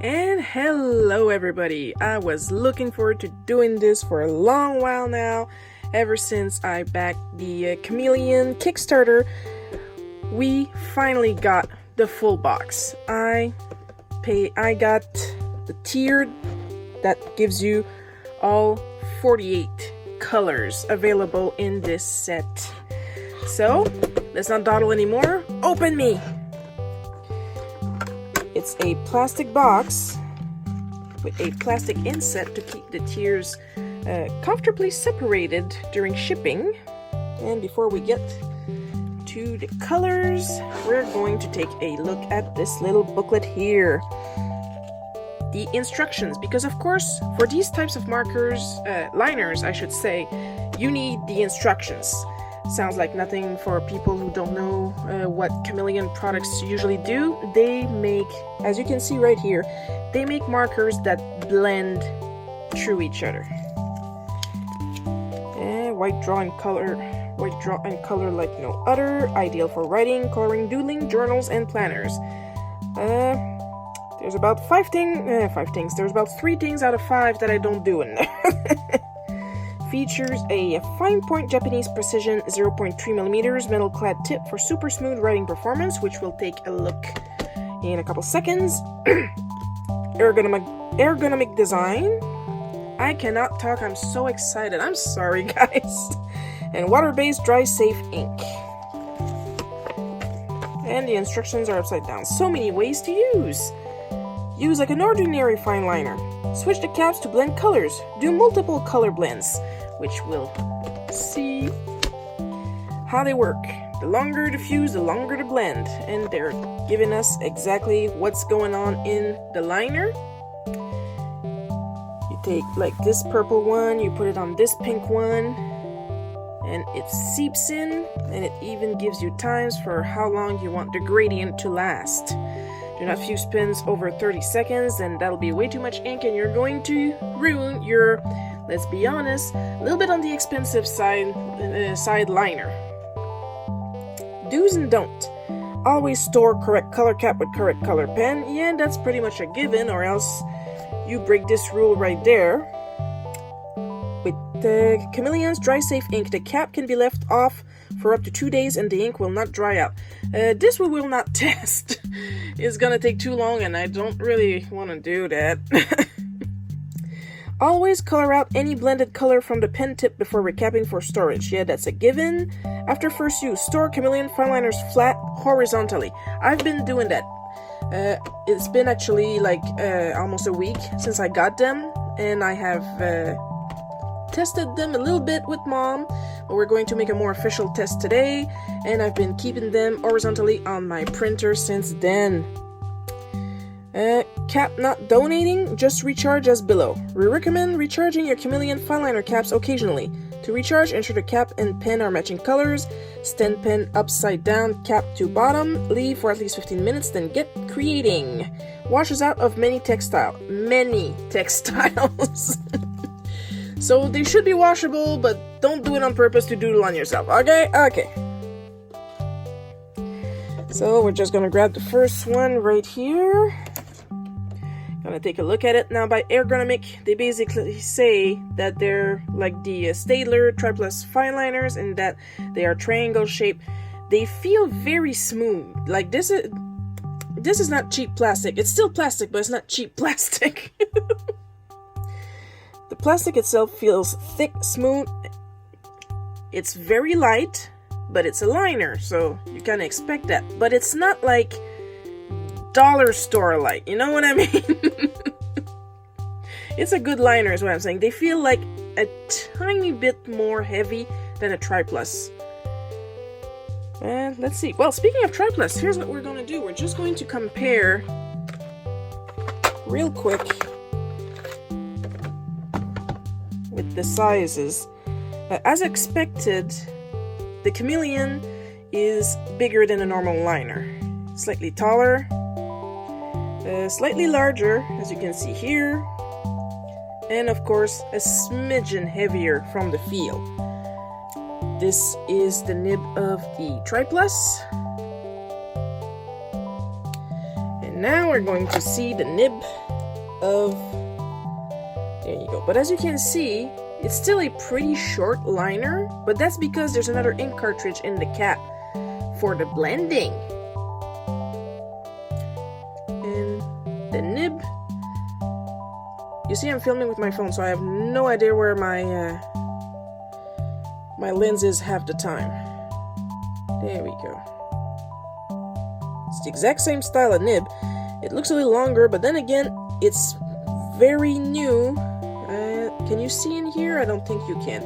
And hello everybody! I was looking forward to doing this for a long while now. Ever since I backed the Chameleon Kickstarter, we finally got the full box. I got the tier that gives you all 48 colors available in this set. So, let's not dawdle anymore. Open me! It's a plastic box with a plastic inset to keep the tiers comfortably separated during shipping. And before we get to the colors, we're going to take a look at this little booklet here. The instructions, because of course, for these types of markers, liners I should say, you need the instructions. Sounds like nothing for people who don't know what Chameleon products usually do. They make, as you can see right here, they make markers that blend through each other. And white draw and color like no other. Ideal for writing, coloring, doodling, journals, and planners. There's about There's about 3 things out of 5 that I don't do in there. Features a fine point Japanese precision 0.3mm metal clad tip for super smooth writing performance, which we'll take a look in a couple seconds. Ergonomic design. I cannot talk, I'm so excited. I'm sorry, guys. And water-based dry safe ink. And the instructions are upside down. So many ways to use. Use like an ordinary fine liner. Switch the caps to blend colors. Do multiple color blends, which we'll see how they work. The longer the fuse, the longer the blend. And they're giving us exactly what's going on in the liner. You take like this purple one, you put it on this pink one, and it seeps in, and it even gives you times for how long you want the gradient to last. Do not fuse pins over 30 seconds, and that'll be way too much ink, and you're going to ruin your, let's be honest, a little bit on the expensive side liner. Do's and don't. Always store correct color cap with correct color pen. Yeah, that's pretty much a given, or else you break this rule right there. With the Chameleon's dry safe ink, the cap can be left off for up to 2 days and the ink will not dry out. This we will not test. It's gonna take too long and I don't really want to do that. Always color out any blended color from the pen tip before recapping for storage. Yeah, that's a given. After first use, store Chameleon fine liners flat horizontally. I've been doing that. It's been actually like almost a week since I got them, and I have tested them a little bit with Mom, but we're going to make a more official test today, and I've been keeping them horizontally on my printer since then. Cap not donating, just recharge as below. We recommend recharging your Chameleon fine liner caps occasionally. To recharge, ensure the cap and pen are matching colors. Stand pen upside down, cap to bottom. Leave for at least 15 minutes, then get creating. Washes out of many textiles. So they should be washable, but don't do it on purpose to doodle on yourself, okay? Okay. So we're just gonna grab the first one right here. Gonna take a look at it. Now by ergonomic, they basically say that they're like the Staedtler Triplus fine liners and that they are triangle shaped. They feel very smooth. Like this is not cheap plastic. It's still plastic, but it's not cheap plastic. The plastic itself feels thick, smooth. It's very light, but it's a liner, so you kind of expect that. But it's not like dollar store light, you know what I mean? It's a good liner is what I'm saying. They feel like a tiny bit more heavy than a Triplus. And let's see. Well, speaking of Triplus, here's what we're going to do. We're just going to compare real quick with the sizes. As expected, the Chameleon is bigger than a normal liner. Slightly taller, slightly larger, as you can see here, and of course a smidgen heavier from the feel. This is the nib of the Triplus. And now we're going to see the nib of... There you go. But as you can see, it's still a pretty short liner, but that's because there's another ink cartridge in the cap for the blending. And the nib... You see I'm filming with my phone, so I have no idea where my my lens is half the time. There we go. It's the exact same style of nib. It looks a little longer, but then again, it's very new. Can you see in here? I don't think you can.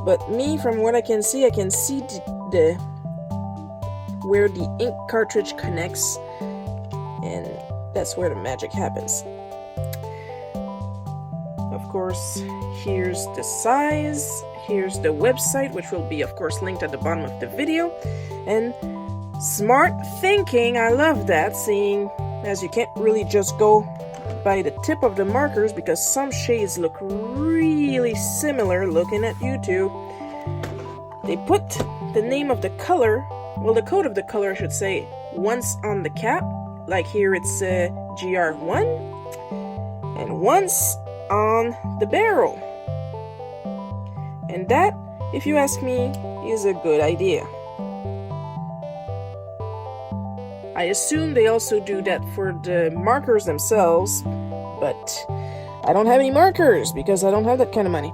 But me, from what I can see the where the ink cartridge connects, and that's where the magic happens. Of course, here's the size, here's the website, which will be, of course, linked at the bottom of the video, and smart thinking, I love that, seeing as you can't really just go by the tip of the markers because some shades look really similar looking at YouTube. They put the name of the color, well, the code of the color, I should say, once on the cap, like here it's GR1, and once on the barrel. And that, if you ask me, is a good idea. I assume they also do that for the markers themselves, but I don't have any markers because I don't have that kind of money.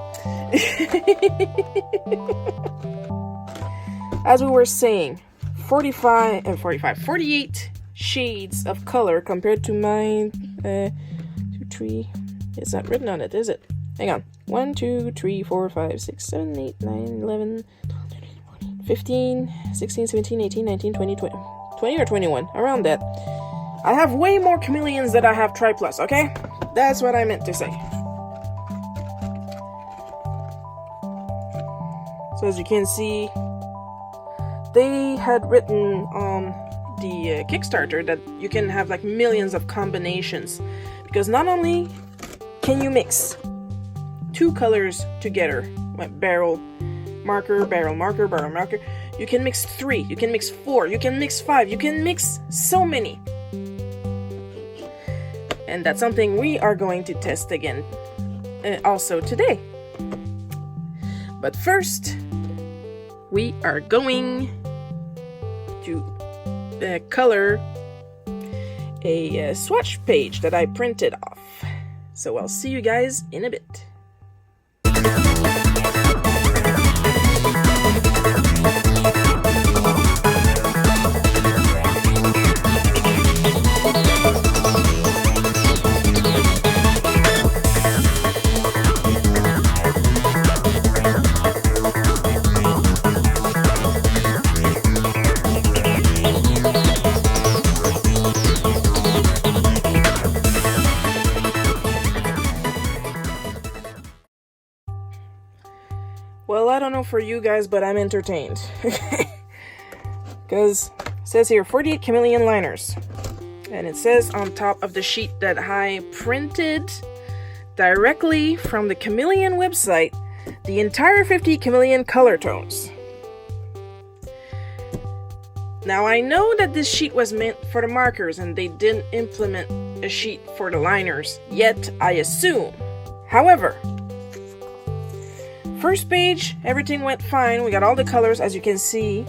As we were saying, 48 shades of color compared to my 2, 3. It's not written on it, is it? Hang on. 1, 2, 3, 4, 5, 6, 7, 8, 9, 11, 12, 13, 14, 15, 16, 17, 18, 19, 20, 20 or 21. Around that. I have way more chameleons than I have Tri-Plus, okay? That's what I meant to say. So as you can see, they had written on the Kickstarter that you can have like millions of combinations. Because not only can you mix 2 colors together, like barrel marker, barrel marker, barrel marker, you can mix 3, you can mix 4, you can mix 5, you can mix so many. And that's something we are going to test again also today. But first, we are going to color a swatch page that I printed off. So I'll see you guys in a bit. Well, I don't know for you guys, but I'm entertained. Because it says here 48 Chameleon liners. And it says on top of the sheet that I printed directly from the Chameleon website the entire 50 Chameleon color tones. Now I know that this sheet was meant for the markers and they didn't implement a sheet for the liners yet, I assume. However, first page, everything went fine. We got all the colors, as you can see.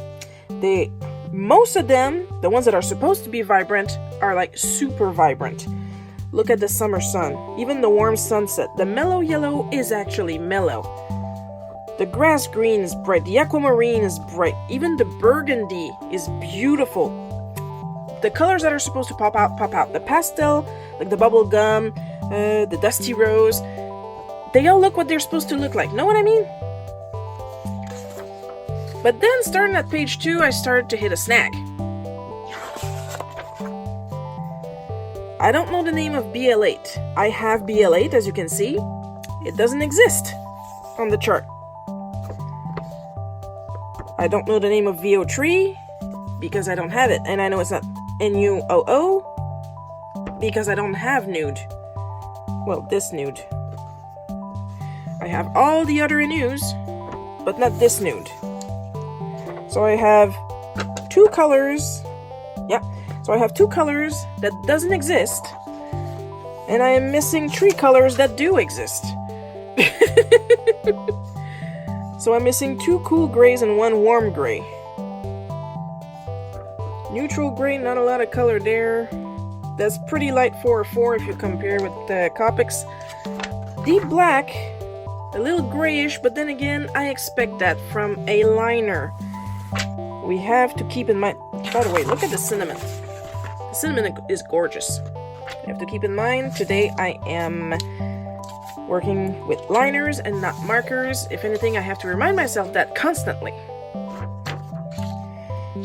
Most of them, the ones that are supposed to be vibrant, are like super vibrant. Look at the summer sun, even the warm sunset. The mellow yellow is actually mellow. The grass green is bright, the aquamarine is bright, even the burgundy is beautiful. The colors that are supposed to pop out, pop out. The pastel, like the bubble gum, the dusty rose, they all look what they're supposed to look like. Know what I mean? But then, starting at page 2, I started to hit a snag. I don't know the name of BL8. I have BL8, as you can see. It doesn't exist on the chart. I don't know the name of VO3 because I don't have it. And I know it's not NUOO because I don't have nude. Well, this nude. I have all the other nudes, but not this nude. So I have 2 colors. Yeah, so I have 2 colors that doesn't exist. And I am missing 3 colors that do exist. So I'm missing 2 cool grays and 1 warm gray. Neutral gray, not a lot of color there. That's pretty light 404 if you compare with the Copics. Deep black, a little grayish, but then again, I expect that from a liner. We have to keep in mind, by the way, look at the cinnamon. The cinnamon is gorgeous. You have to keep in mind, today I am working with liners and not markers. If anything, I have to remind myself that constantly.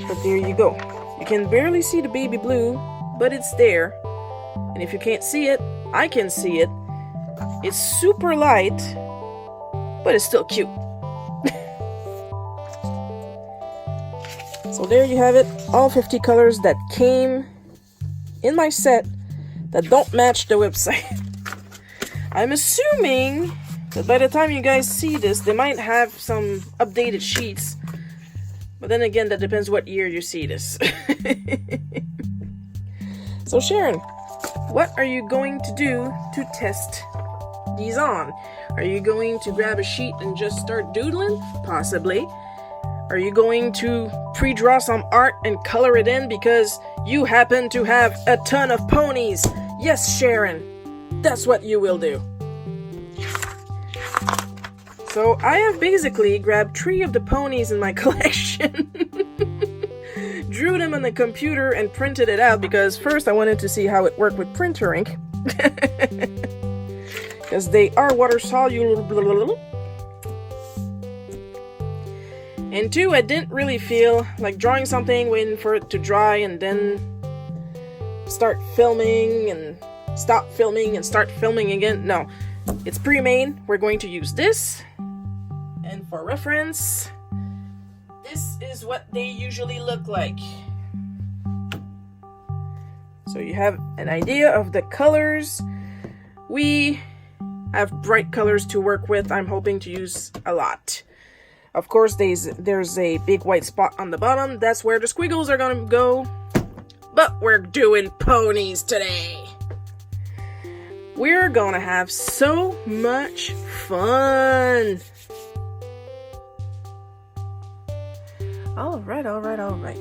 But there you go. You can barely see the baby blue, but it's there. And if you can't see it, I can see it. It's super light, but it's still cute. So there you have it, all 50 colors that came in my set that don't match the website. I'm assuming that by the time you guys see this, they might have some updated sheets. But then again, that depends what year you see this. So Sharon, what are you going to do to test these on? Are you going to grab a sheet and just start doodling? Possibly. Are you going to pre-draw some art and color it in because you happen to have a ton of ponies? Yes, Sharon, that's what you will do. So I have basically grabbed 3 of the ponies in my collection, drew them on the computer and printed it out because first I wanted to see how it worked with printer ink. Because they are water soluble. And 2, I didn't really feel like drawing something, waiting for it to dry, and then start filming and stop filming and start filming again. No, it's pre-made. We're going to use this. And for reference, this is what they usually look like. So you have an idea of the colors. We have bright colors to work with. I'm hoping to use a lot. Of course, there's a big white spot on the bottom. That's where the squiggles are gonna go. But we're doing ponies today. We're gonna have so much fun. Alright.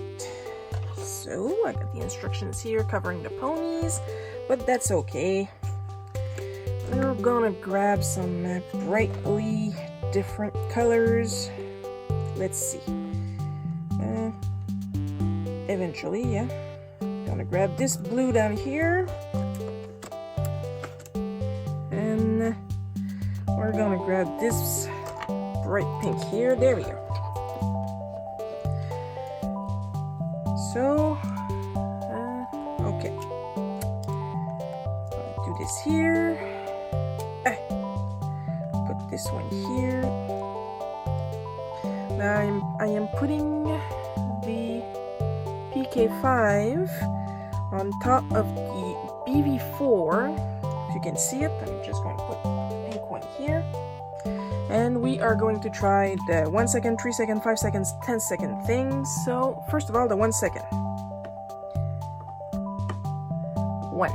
So, I got the instructions here covering the ponies, but that's okay. We're gonna grab some brightly different colors. Let's see. Eventually, yeah. Gonna grab this blue down here. And we're gonna grab this bright pink here. There we go. So, okay. Gonna do this here. Put this one here. Now I am putting the PK5 on top of the BV4. If you can see it, I'm just going to put the pink one here. And we are going to try the 1 second, 3 second, 5 seconds, 10 second things. So first of all, the 1 second. 1.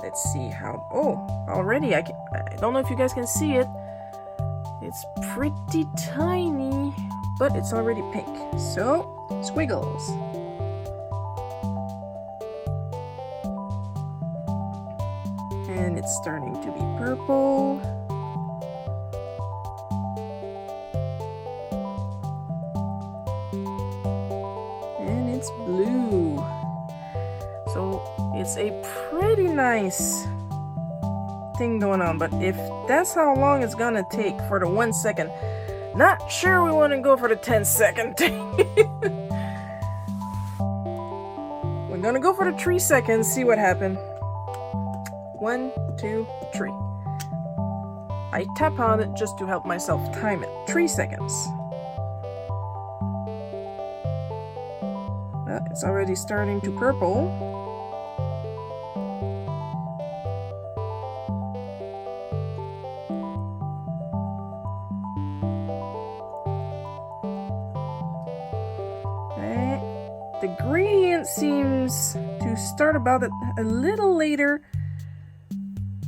Let's see how, oh, already I don't know if you guys can see it. It's pretty tiny, but it's already pink. So, squiggles. And it's starting to be purple. And it's blue. So, it's a pretty nice thing going on, but if that's how long it's gonna take for the 1 second, not sure we want to go for the 10-second thing. We're gonna go for the 3 seconds, see what happens. 1, 2, 3. I tap on it just to help myself time it. 3 seconds. Well, it's already starting to purple. The gradient seems to start about a little later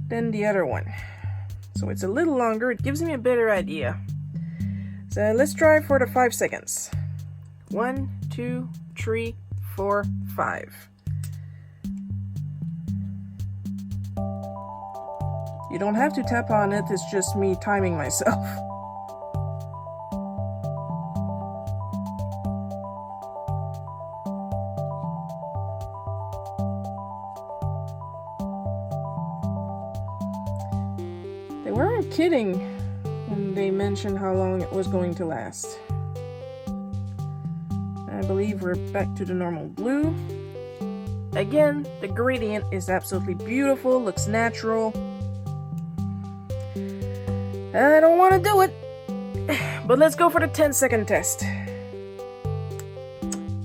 than the other one. So it's a little longer, it gives me a better idea. So let's try for the 5 seconds. 1, 2, 3, 4, 5. You don't have to tap on it, it's just me timing myself. They weren't kidding when they mentioned how long it was going to last. I believe we're back to the normal blue. Again, the gradient is absolutely beautiful, looks natural. I don't want to do it, but let's go for the 10-second test.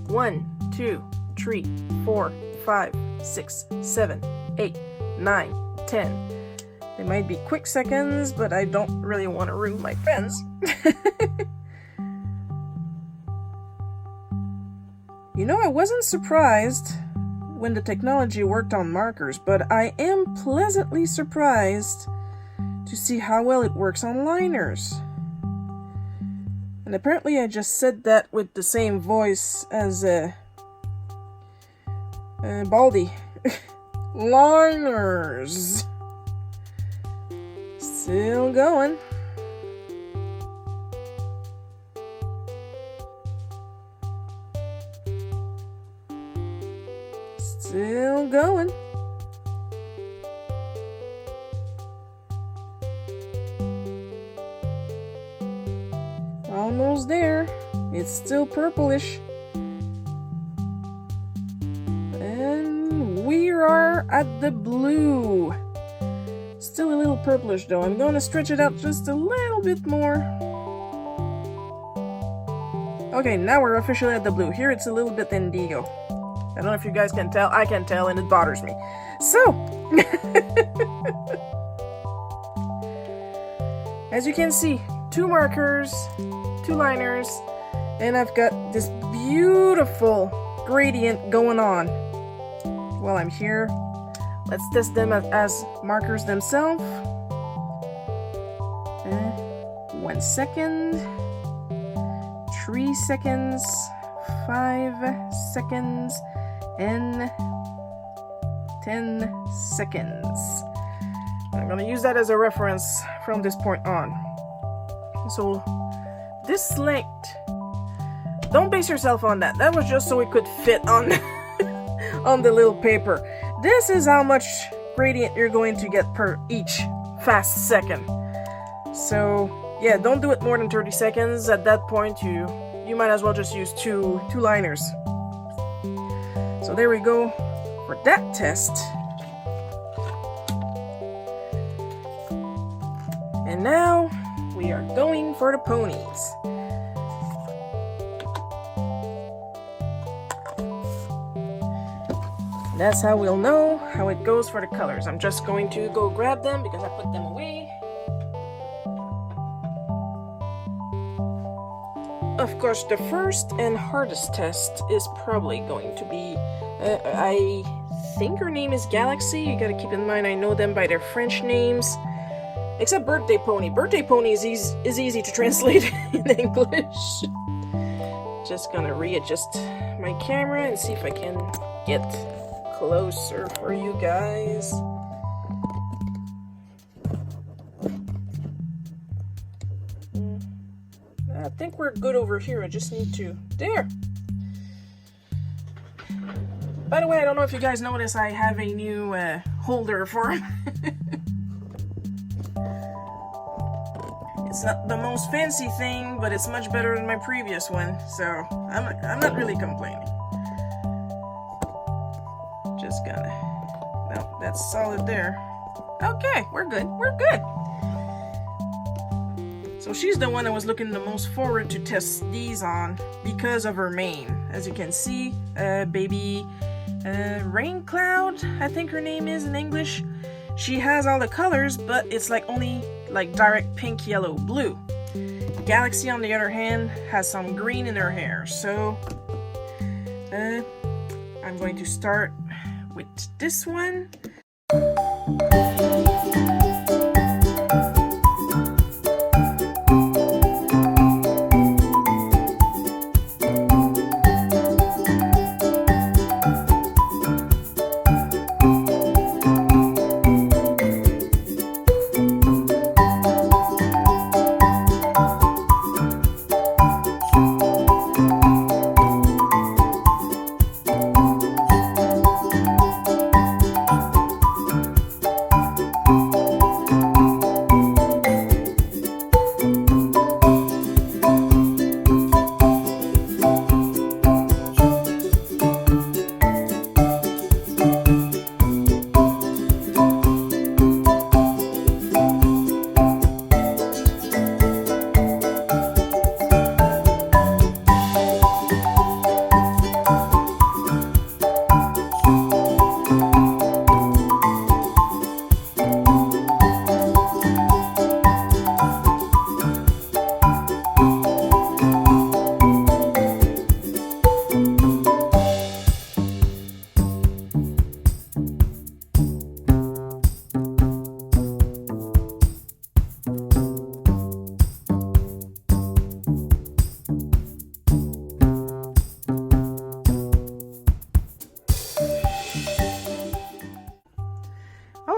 1, 2, 3, 4, 5, 6, 7, 8, 9, 10. They might be quick seconds, but I don't really want to ruin my pens. You know, I wasn't surprised when the technology worked on markers, but I am pleasantly surprised to see how well it works on liners. And apparently I just said that with the same voice as Baldy. Liners. Still going. Still going. Almost there. It's still purplish. And we are at the blue. Still a little purplish though. I'm going to stretch it out just a little bit more. Okay, now we're officially at the blue. Here it's a little bit indigo. I don't know if you guys can tell. I can tell and it bothers me. So, as you can see, 2 markers, 2 liners, and I've got this beautiful gradient going on. While I'm here, let's test them as markers themselves. 1 second, 3 seconds, 5 seconds, and 10 seconds. I'm going to use that as a reference from this point on. So this length, don't base yourself on that. That was just so it could fit on on the little paper. This is how much gradient you're going to get per each fast second. So yeah, don't do it more than 30 seconds. At that point you might as well just use two liners. So there we go for that test. And now we are going for the ponies. That's how we'll know how it goes for the colors. I'm just going to go grab them because I put them away. Of course, the first and hardest test is probably going to be, I think her name is Galaxy. You gotta keep in mind I know them by their French names. Except Birthday Pony. Birthday Pony is easy to translate in English. Just gonna readjust my camera and see if I can get closer for you guys. I think we're good over here. I just need to... There! By the way, I don't know if you guys notice, I have a new holder for him. It's not the most fancy thing, but it's much better than my previous one, so I'm not really complaining. Just gonna... No, that's solid there. Okay, we're good. We're good. So she's the one I was looking the most forward to test these on because of her mane. As you can see, baby Rain Cloud, I think her name is in English. She has all the colors, but it's like only like direct pink, yellow, blue. Galaxy, on the other hand, has some green in her hair. So I'm going to start with this one.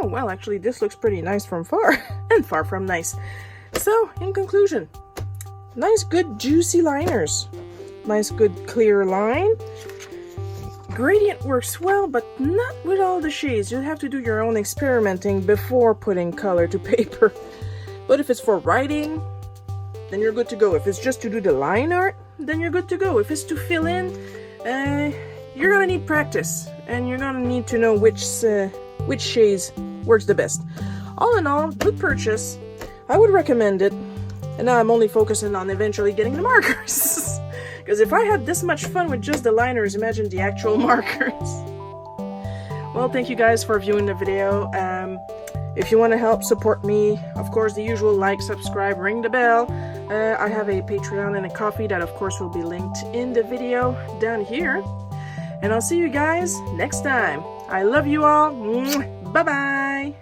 Oh, well, actually, this looks pretty nice from far, and far from nice. So, in conclusion, nice, good, juicy liners. Nice, good, clear line. Gradient works well, but not with all the shades. You'll have to do your own experimenting before putting color to paper. But if it's for writing, then you're good to go. If it's just to do the line art, then you're good to go. If it's to fill in, you're gonna need practice, and you're gonna need to know which shades works the best. All in all, good purchase. I would recommend it. And now I'm only focusing on eventually getting the markers. Because if I had this much fun with just the liners, imagine the actual markers. Well, thank you guys for viewing the video. If you want to help support me, of course, the usual like, subscribe, ring the bell. I have a Patreon and a Ko-fi that, of course, will be linked in the video down here. And I'll see you guys next time. I love you all. Bye-bye.